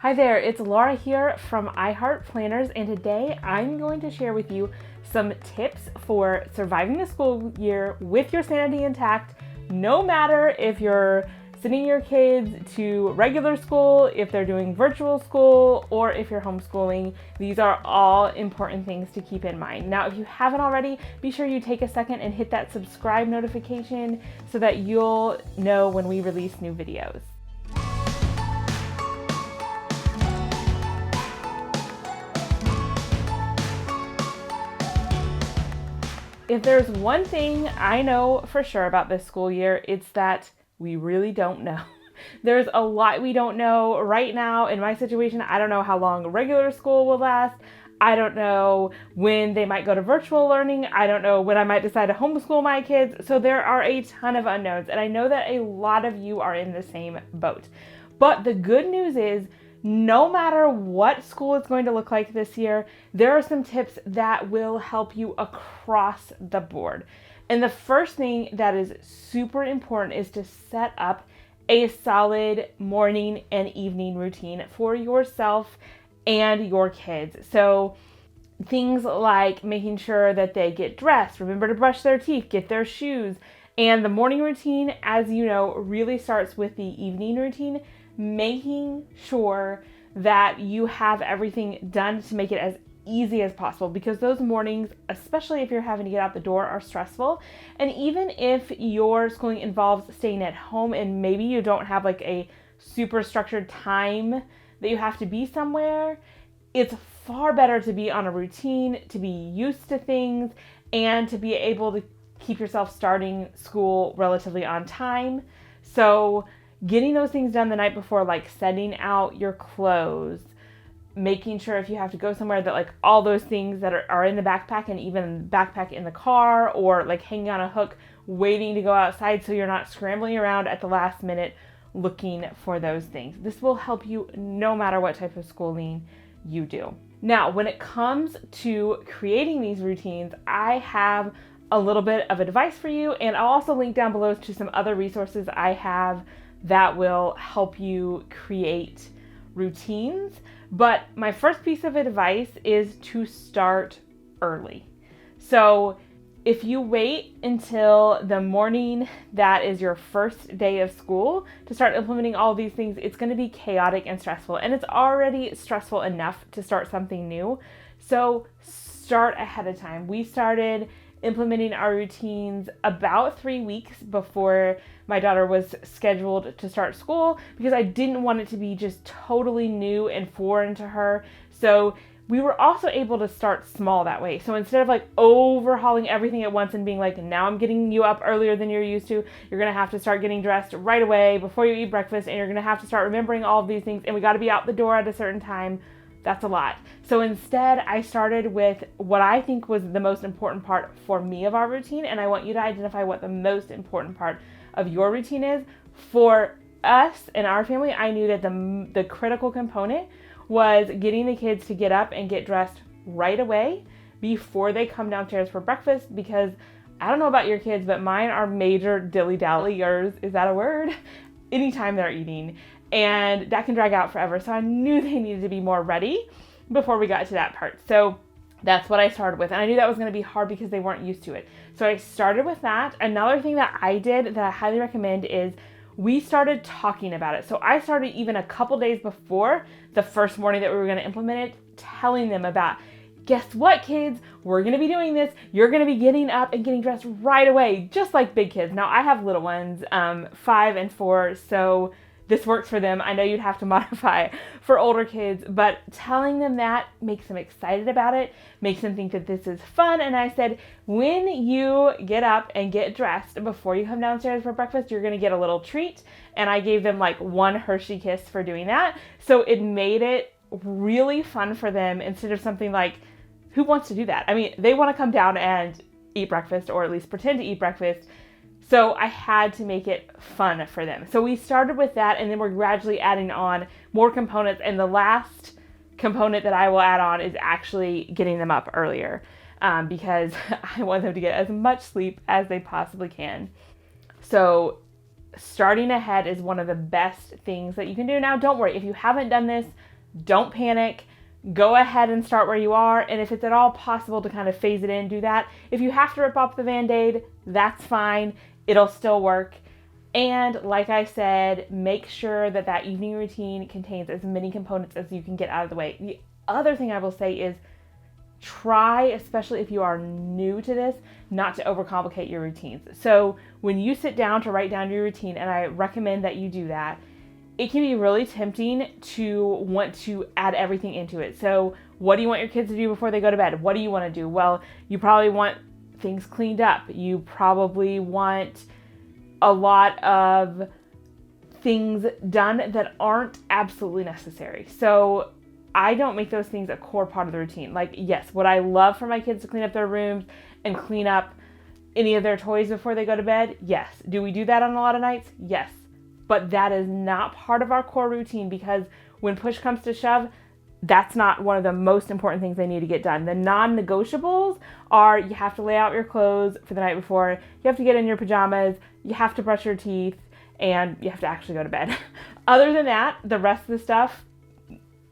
Hi there, it's Laura here from iHeart Planners, and today I'm going to share with you some tips for surviving the school year with your sanity intact, no matter if you're sending your kids to regular school, if they're doing virtual school, or if you're homeschooling. These are all important things to keep in mind. Now, if you haven't already, be sure you take a second and hit that subscribe notification so that you'll know when we release new videos. If there's one thing I know for sure about this school year, it's that we really don't know. There's a lot we don't know right now. In my situation, I don't know how long regular school will last. I don't know when they might go to virtual learning. I don't know when I might decide to homeschool my kids. So there are a ton of unknowns, and I know that a lot of you are in the same boat. But the good news is, no matter what school is going to look like this year, there are some tips that will help you across the board. And the first thing that is super important is to set up a solid morning and evening routine for yourself and your kids. So things like making sure that they get dressed, remember to brush their teeth, get their shoes. And the morning routine, as you know, really starts with the evening routine, making sure that you have everything done to make it as easy as possible, because those mornings, especially if you're having to get out the door, are stressful. And even if your schooling involves staying at home and maybe you don't have like a super structured time that you have to be somewhere, it's far better to be on a routine, to be used to things, and to be able to keep yourself starting school relatively on time. So getting those things done the night before, like setting out your clothes, making sure if you have to go somewhere that like all those things that are in the backpack, and even backpack in the car, or like hanging on a hook waiting to go outside so you're not scrambling around at the last minute looking for those things. This will help you no matter what type of schooling you do. Now, when it comes to creating these routines, I have a little bit of advice for you, and I'll also link down below to some other resources I have that will help you create routines. But my first piece of advice is to start early. So if you wait until the morning that is your first day of school to start implementing all these things, it's going to be chaotic and stressful. And it's already stressful enough to start something new. So start ahead of time. We started implementing our routines about 3 weeks before my daughter was scheduled to start school, because I didn't want it to be just totally new and foreign to her. So we were also able to start small that way. So instead of like overhauling everything at once and being like, now I'm getting you up earlier than you're used to, you're gonna have to start getting dressed right away before you eat breakfast, and you're gonna have to start remembering all of these things, and we gotta be out the door at a certain time. That's a lot. So instead, I started with what I think was the most important part for me of our routine, and I want you to identify what the most important part of your routine is. For us and our family, I knew that the critical component was getting the kids to get up and get dressed right away before they come downstairs for breakfast, because I don't know about your kids, but mine are major dilly-dalliers, is that a word? Anytime they're eating. And that can drag out forever. So I knew they needed to be more ready before we got to that part. So that's what I started with. And I knew that was going to be hard because they weren't used to it. So I started with that. Another thing that I did that I highly recommend is we started talking about it. So I started even a couple days before the first morning that we were going to implement it, telling them about, guess what, kids? We're going to be doing this. You're going to be getting up and getting dressed right away, just like big kids. Now, I have little ones, 5 and 4, so this works for them. I know you'd have to modify for older kids, but telling them that makes them excited about it, makes them think that this is fun. And I said, when you get up and get dressed before you come downstairs for breakfast, you're going to get a little treat. And I gave them like one Hershey kiss for doing that. So it made it really fun for them, instead of something like, who wants to do that? I mean, they want to come down and eat breakfast, or at least pretend to eat breakfast. So I had to make it fun for them. So we started with that, and then we're gradually adding on more components. And the last component that I will add on is actually getting them up earlier, because I want them to get as much sleep as they possibly can. So starting ahead is one of the best things that you can do. Now, don't worry, if you haven't done this, Don't panic. Go ahead and start where you are. And if it's at all possible to kind of phase it in, do that. If you have to rip off the Band-Aid, that's fine. It'll still work. And like I said, make sure that that evening routine contains as many components as you can get out of the way. The other thing I will say is try, especially if you are new to this, not to overcomplicate your routines. So when you sit down to write down your routine, and I recommend that you do that, it can be really tempting to want to add everything into it. So what do you want your kids to do before they go to bed? What do you want to do? Well, you probably want things cleaned up. You probably want a lot of things done that aren't absolutely necessary. So I don't make those things a core part of the routine. Like, yes, would I love for my kids to clean up their rooms and clean up any of their toys before they go to bed? Yes. Do we do that on a lot of nights? Yes. But that is not part of our core routine, because when push comes to shove, that's not one of the most important things they need to get done. The non-negotiables are you have to lay out your clothes for the night before, you have to get in your pajamas, you have to brush your teeth, and you have to actually go to bed. Other than that, the rest of the stuff,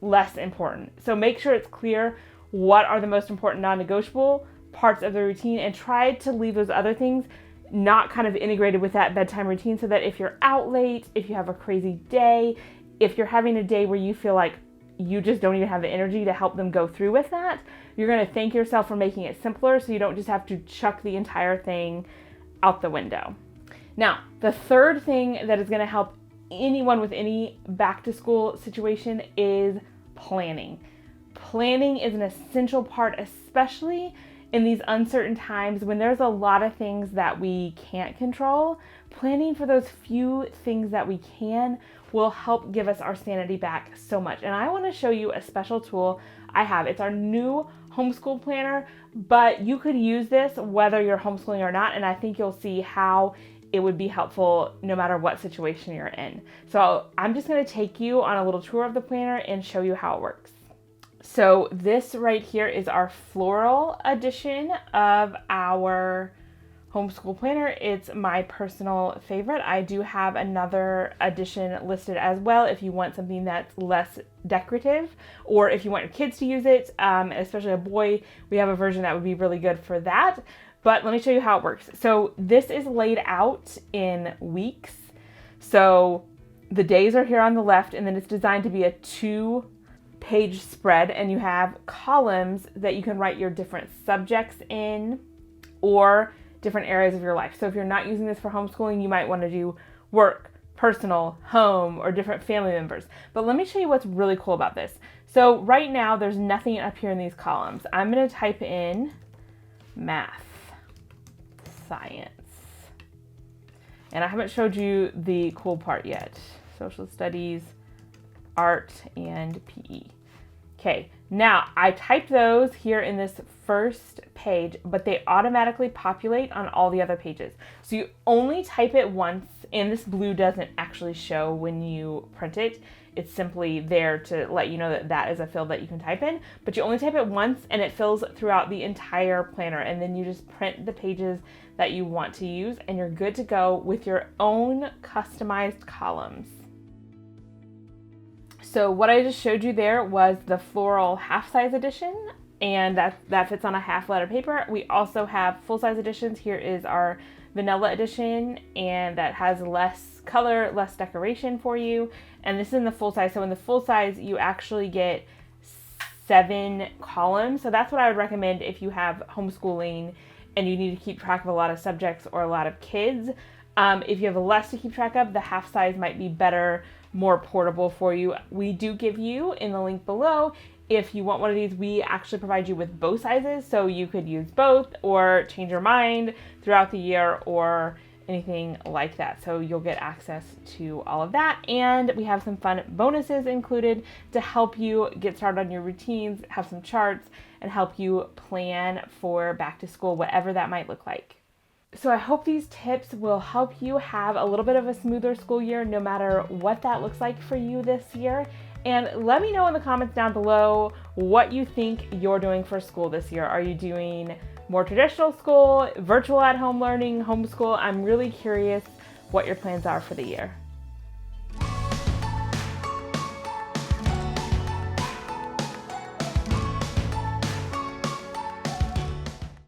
less important. So make sure it's clear what are the most important non-negotiable parts of the routine, and try to leave those other things not kind of integrated with that bedtime routine, so that if you're out late, if you have a crazy day, if you're having a day where you feel like you just don't even have the energy to help them go through with that, you're going to thank yourself for making it simpler, so you don't just have to chuck the entire thing out the window. Now, the third thing that is going to help anyone with any back to school situation is planning. Planning is an essential part, especially in these uncertain times when there's a lot of things that we can't control. Planning for those few things that we can will help give us our sanity back so much. And I want to show you a special tool I have. It's our new homeschool planner, but you could use this whether you're homeschooling or not, and I think you'll see how it would be helpful no matter what situation you're in. So I'm just going to take you on a little tour of the planner and show you how it works. So this right here is our floral edition of our homeschool planner. It's my personal favorite. I do have another edition listed as well if you want something that's less decorative, or if you want your kids to use it, especially a boy, we have a version that would be really good for that. But let me show you how it works. So this is laid out in weeks. So the days are here on the left, and then it's designed to be a 2-page spread, and you have columns that you can write your different subjects in or different areas of your life. So if you're not using this for homeschooling, you might want to do work, personal, home, or different family members. But let me show you what's really cool about this. So right now there's nothing up here in these columns. I'm going to type in math, science, and I haven't showed you the cool part yet. Social studies, art, and PE. Okay, now I typed those here in this first page, but they automatically populate on all the other pages. So you only type it once, and this blue doesn't actually show when you print it. It's simply there to let you know that that is a field that you can type in, but you only type it once and it fills throughout the entire planner, and then you just print the pages that you want to use, and you're good to go with your own customized columns. So what I just showed you there was the floral half-size edition, and that fits on a half-letter paper. We also have full-size editions. Here is our vanilla edition, and that has less color, less decoration for you. And this is in the full size. So in the full size, you actually get 7 columns. So that's what I would recommend if you have homeschooling and you need to keep track of a lot of subjects or a lot of kids. If you have less to keep track of, the half size might be better, more portable for you. We do give you, in the link below, if you want one of these, we actually provide you with both sizes, so you could use both or change your mind throughout the year or anything like that. So you'll get access to all of that, and we have some fun bonuses included to help you get started on your routines, have some charts, and help you plan for back to school, whatever that might look like. So I hope these tips will help you have a little bit of a smoother school year, no matter what that looks like for you this year. And let me know in the comments down below what you think you're doing for school this year. Are you doing more traditional school, virtual at home learning, homeschool? I'm really curious what your plans are for the year.